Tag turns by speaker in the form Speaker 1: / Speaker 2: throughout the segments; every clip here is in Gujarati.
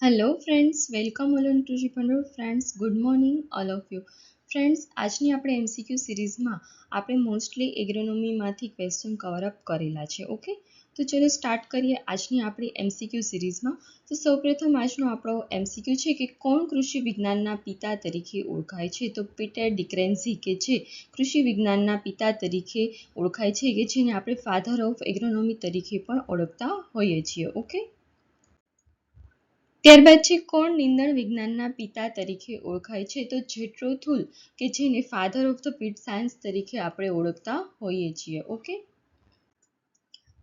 Speaker 1: Hello friends, welcome all on to જીપંડોર. Friends, good morning all of you. Friends, આજની આપણે એમસીક્યુ સિરીઝમાં આપણે મોસ્ટલી એગ્રોનોમીમાંથી ક્વેશ્ચન કવર અપ કરેલા છે. ઓકે, તો ચલો સ્ટાર્ટ કરીએ આજની આપણી એમસીક્યુ સિરીઝમાં. તો સૌપ્રથમ આજનો આપણો એમસીક્યુ છે કે કોણ કૃષિ વિજ્ઞાનના પિતા તરીકે ઓળખાય છે? તો પીટર ડિક્રેન્ઝી, કે જે કૃષિ વિજ્ઞાનના પિતા તરીકે ઓળખાય છે, કે જેને આપણે ફાધર ઓફ એગ્રોનોમી તરીકે પણ ઓળખતા હોઈએ છીએ. ઓકે, ત્યારબાદ છે કોણ નીંદણ વિજ્ઞાનના પિતા તરીકે ઓળખાય છે? તો જેટ્રો થુલ, કે જેને father of the pit science તરીકે આપણે ઓળખતા હોઈએ છીએ. ઓકે,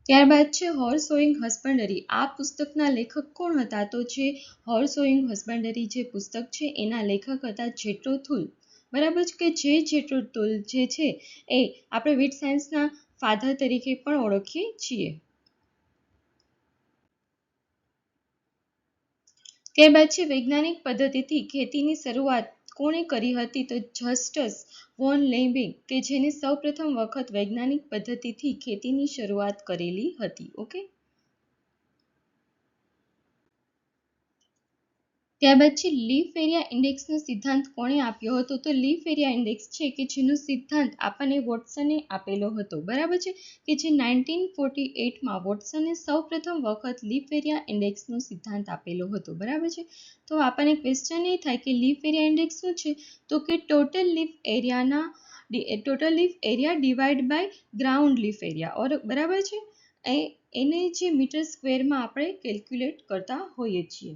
Speaker 1: ત્યારબાદ છે હોર્સ સોઈંગ હસબન્ડરી. આ પુસ્તકના લેખક કોણ હતા? તો જે હોર્સ સોઈંગ હસબન્ડરી જે પુસ્તક છે એના લેખક હતા જેટ્રો થુલ. બરાબર છે, કે જે જેટ્રો થુલ જે છે એ આપણે વીટ સાયન્સના ફાધર તરીકે પણ ઓળખીએ છીએ. ત્યારબાદ છે વૈજ્ઞાનિક પદ્ધતિથી ખેતીની શરૂઆત કોણે કરી હતી? તો જસ્ટસ વોન લેબિંગ, કે જેને સૌપ્રથમ વખત વૈજ્ઞાનિક પદ્ધતિથી ખેતીની શરૂઆત કરેલી હતી. ઓકે, ત્યારબાદ છે લીફ એરિયા ઇન્ડેક્સનો સિદ્ધાંત કોણે આપ્યો હતો? તો લીફ એરિયા ઇન્ડેક્સ છે કે જેનો સિદ્ધાંત આપણને વોટસને આપેલો હતો. બરાબર છે, કે જે 1948માં વોટસને સૌપ્રથમ વખત લીફ એરિયા ઇન્ડેક્સનો સિદ્ધાંત આપેલો હતો. બરાબર છે, તો આપણને ક્વેશ્ચન એ થાય કે લીફ એરિયા ઇન્ડેક્સ શું છે? તો કે total leaf area divide by ground leaf area. Or બરાબર છે, એને જે મીટર સ્ક્વેરમાં આપણે કેલ્ક્યુલેટ કરતા હોઈએ છીએ.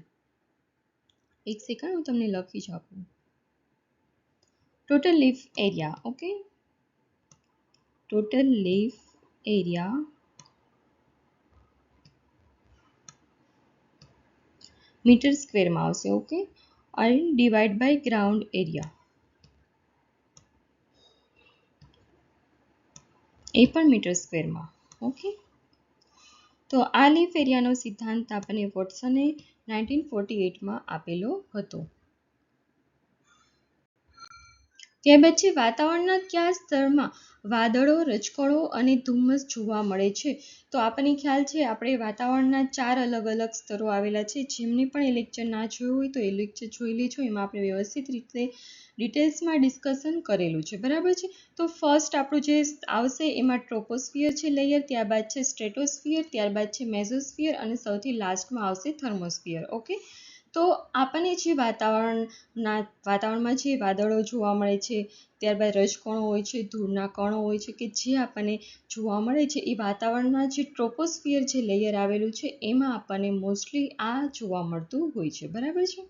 Speaker 1: એક સેકન્ડ, હું તમને લખી જ આપું. Total leaf area. Okay, total leaf area meter સ્ક્વેરમાં આવશે. ઓકે, અને ડિવાઈડ બાય ગ્રાઉન્ડ એરિયા, એ પણ મીટર સ્ક્વેરમાં. ઓકે, તો આ લીફ એરિયાનો સિદ્ધાંત આપણને વોટસને 1948માં આપેલો હતો. ત્યારબાદ છે વાતાવરણના કયા સ્તરમાં વાદળો, રજકણો અને ધુમ્મસ જોવા મળે છે? તો આપણને ખ્યાલ છે આપણે વાતાવરણના 4 અલગ અલગ સ્તરો આવેલા છે. જેમને પણ એ લેક્ચર ના જોયું હોય તો એ લેક્ચર જોઈ લેજો. એમાં આપણે વ્યવસ્થિત રીતે ડિટેલ્સમાં ડિસ્કશન કરેલું છે. બરાબર છે, તો ફર્સ્ટ આપણું જે આવશે એમાં ટ્રોપોસ્ફિયર છે લેયર, ત્યારબાદ છે સ્ટ્રેટોસ્ફિયર, ત્યારબાદ છે મેઝોસ્ફિયર અને સૌથી લાસ્ટમાં આવશે થર્મોસ્ફિયર. ઓકે, તો આપણને જે વાતાવરણમાં જે વાદળો જોવા મળે છે, ત્યારબાદ રજકણો હોય છે, ધૂળના કણો હોય છે, કે જે આપણને જોવા મળે છે એ વાતાવરણમાં જે ટ્રોપોસ્ફિયર જે લેયર આવેલું છે એમાં આપણને મોસ્ટલી આ જોવા મળતું હોય છે. બરાબર છે,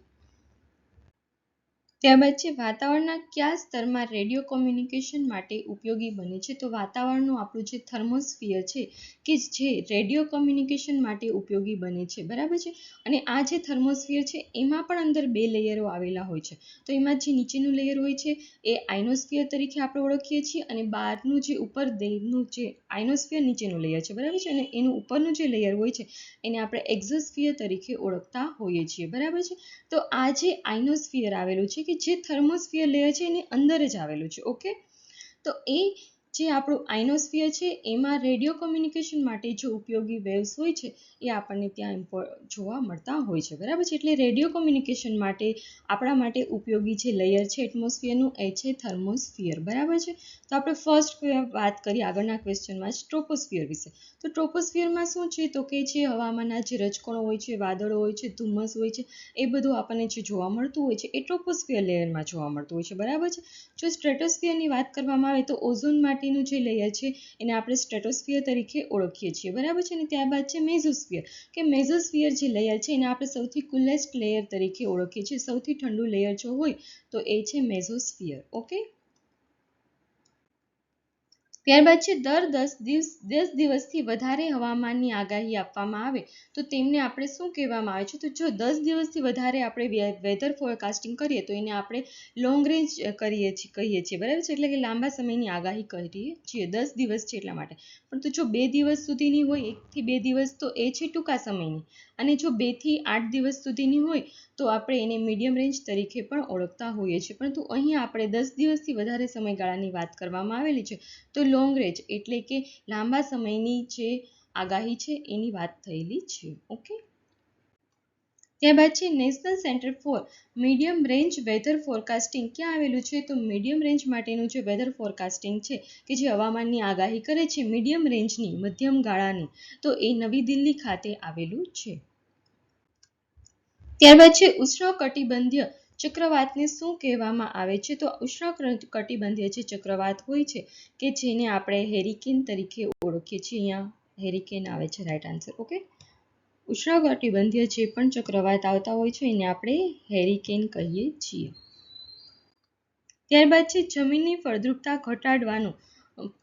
Speaker 1: ત્યારબાદ છે વાતાવરણના કયા સ્તરમાં રેડિયો કોમ્યુનિકેશન માટે ઉપયોગી બને છે? તો વાતાવરણનું આપણું જે થર્મોસ્ફિયર છે કે જે રેડિયો કોમ્યુનિકેશન માટે ઉપયોગી બને છે. બરાબર છે, અને આ જે થર્મોસ્ફિયર છે એમાં પણ અંદર 2 લેયરો આવેલા હોય છે. તો એમાં જે નીચેનું લેયર હોય છે એ આઇનોસ્ફિયર તરીકે આપણે ઓળખીએ છીએ, અને બહારનું જે ઉપર દેહનું જે આઇનોસ્ફિયર નીચેનું લેયર છે. બરાબર છે, અને એનું ઉપરનું જે લેયર હોય છે એને આપણે એક્ઝોસ્ફિયર તરીકે ઓળખતા હોઈએ છીએ. બરાબર છે, તો આ જે આઇનોસ્ફિયર આવેલું છે કે જે થર્મોસ્ફિયર લેયર છે એની અંદર જ આવેલું છે. ઓકે, તો એ જે આપણું આઇનોસ્ફિયર છે એમાં રેડિયો કોમ્યુનિકેશન માટે જે ઉપયોગી વેવ્સ હોય છે એ આપણને ત્યાં જોવા મળતા હોય છે. બરાબર છે, એટલે રેડિયો કોમ્યુનિકેશન માટે આપણા માટે ઉપયોગી જે લેયર છે એટમોસ્ફિયરનું એ છે થર્મોસ્ફિયર. બરાબર છે, તો આપણે ફર્સ્ટ વાત કરીએ આગળના ક્વેશ્ચનમાં જ ટ્રોપોસ્ફિયર વિશે. તો ટ્રોપોસ્ફિયરમાં શું છે? તો કે જે હવામાનના જે રજકણો હોય છે, વાદળો હોય છે, ધુમ્મસ હોય છે, એ બધું આપણને જે જોવા મળતું હોય છે એ ટ્રોપોસ્ફિયર લેયરમાં જોવા મળતું હોય છે. બરાબર છે, જો સ્ટ્રેટોસ્ફિયરની વાત કરવામાં આવે તો ઓઝોન માટેનું જે લેયર છે એને આપણે સ્ટ્રેટોસ્ફિયર તરીકે ઓળખીએ છીએ. બરાબર છે, અને ત્યારબાદ છે મેઝોસ્ફિયર, કે મેઝોસ્ફિયર જે લેયર છે એને આપણે સૌથી કુલેસ્ટ લેયર તરીકે ઓળખીએ છીએ. સૌથી ઠંડુ લેયર જો હોય તો એ છે મેઝોસ્ફિયર. ઓકે, ત્યારબાદ છે દર 10 દિવસથી વધારે હવામાનની આગાહી આપવામાં આવે તો તેમને આપણે શું કહેવામાં આવે છે? તો જો 10 દિવસથી વધારે આપણે વેધર ફોરકાસ્ટિંગ કરીએ તો એને આપણે લોંગ રેન્જ કહીએ છીએ. બરાબર છે, એટલે કે લાંબા સમયની આગાહી કરીએ છીએ. 10 દિવસ છે એટલા માટે. પણ તો જો 2 દિવસ સુધીની હોય, 1 થી 2 દિવસ, તો એ છે ટૂંકા સમયની, અને જો 2 થી 8 દિવસ સુધીની હોય તો આપણે એને મીડિયમ રેન્જ તરીકે પણ ઓળખતા હોઈએ છીએ. પરંતુ અહીં આપણે 10 દિવસથી વધારે સમયગાળાની વાત કરવામાં આવેલી છે તો લોંગ રેન્જ એટલે કે લાંબા સમયની જે આગાહી છે એની વાત થયેલી છે. ઓકે, ત્યારબાદ છે national centre for medium range weather forecasting ક્યાં આવેલું છે? તો મીડિયમ રેન્જ માટેનું જે વેધર ફોરકાસ્ટિંગ છે કે જે હવામાનની આગાહી કરે છે મીડિયમ રેન્જની, મધ્યમ ગાળાની, તો એ નવી દિલ્હી ખાતે આવેલું છે. ત્યારબાદ છે ઉષ્ણકટિબંધીય ચક્રવાતને શું કહેવામાં આવે છે? તો ઉષ્ણકટિબંધીય જે ચક્રવાત હોય છે કે જેને આપણે હેરિકેન તરીકે ઓળખીએ છીએ, અહીંયા હેરિકેન આવે છે રાઈટ આન્સર. ઓકે, ઉષ્ણકટિબંધીય જે પણ ચક્રવાત આવતા હોય છે એને આપણે હેરિકેન કહીએ છીએ. ત્યારબાદ છે જમીનની ફળદ્રુપતા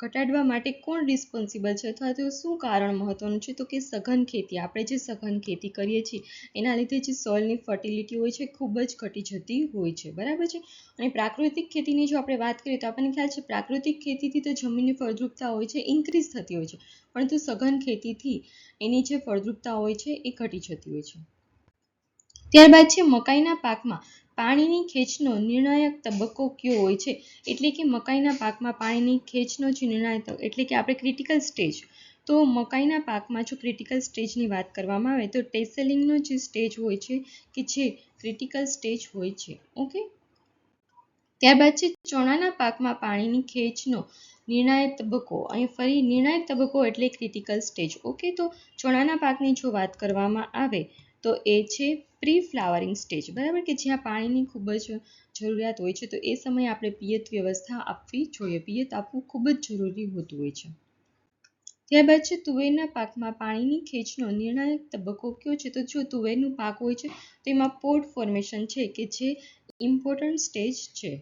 Speaker 1: ઘટાડવા માટે કોણ રિસ્પોન્સિબલ છે અથવા તો શું કારણ મહત્વનું છે? તો કે સઘન ખેતી. આપણે જે સઘન ખેતી કરીએ છીએ એના લીધે જે સોઇલની ફર્ટિલિટી હોય છે ખૂબ જ ઘટી જતી હોય છે, બરાબર છે. અને પ્રાકૃતિક ખેતીની જો આપણે વાત કરીએ તો આપણને ખ્યાલ છે પ્રાકૃતિક ખેતીથી તો જમીનની ફળદ્રુપતા હોય છે ઇન્ક્રીઝ થતી હોય છે, પરંતુ સઘન ખેતીથી એની જે ફળદ્રુપતા હોય છે એ ઘટી જતી હોય છે. ત્યારબાદ છે મકાઈના પાકમાં પાણીની ખેંચનો નિર્ણાયક તબક્કો કયો હોય છે? એટલે કે મકાઈના પાકમાં પાણીની ખેંચનો જે નિર્ણાયક એટલે કે આપણે ક્રિટિકલ સ્ટેજ, તો મકાઈના પાકમાં જો ક્રિટિકલ સ્ટેજની વાત કરવામાં આવે તો ટેસેલિંગનો જે સ્ટેજ હોય છે કે જે ક્રિટિકલ સ્ટેજ હોય છે. ઓકે, ત્યારબાદ છે ચણાના પાકમાં પાણીની ખેંચનો નિર્ણાયક તબક્કો. અહીં ફરી નિર્ણાયક તબક્કો એટલે ક્રિટિકલ સ્ટેજ. ઓકે, તો ચણાના પાકની જો વાત કરવામાં આવે તો એ છે પ્રી ફ્લાવરિંગ સ્ટેજ, બરાબર, કે જ્યાં પાણીની ખૂબ જ જરૂરિયાત હોય છે, તો એ સમયે આપણે પિયત વ્યવસ્થા આપવી જોઈએ. પિયત આપવું ખૂબ જ જરૂરી હોતું હોય છે. ત્યારબાદ છે તુવેરના પાકમાં પાણીની ખેંચનો નિર્ણાયક તબક્કો કયો છે? તો જો તુવેરનું પાક હોય છે તો એમાં પોડ ફોર્મેશન છે કે જે ઇમ્પોર્ટન્ટ સ્ટેજ છે.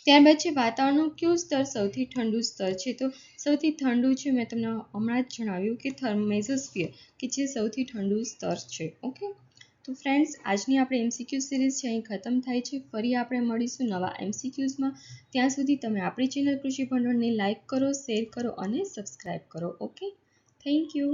Speaker 1: ત્યારબાદ છે વાતાવરણનું કયું સ્તર સૌથી ઠંડુ સ્તર છે? તો સૌથી ઠંડુ છે મેં તમને હમણાં જ જણાવ્યું કે મેસોસ્ફિયર કે જે સૌથી ઠંડુ સ્તર છે. ઓકે, તો ફ્રેન્ડ્સ આજની આપણે એમસીક્યુ સિરીઝ છે અહીં ખતમ થાય છે. ફરી આપણે મળીશું નવા એમસીક્યુઝમાં. ત્યાં સુધી તમે આપણી ચેનલ કૃષિ ભંડોળને લાઇક કરો, શેર કરો અને સબસ્ક્રાઈબ કરો. Okay, thank you.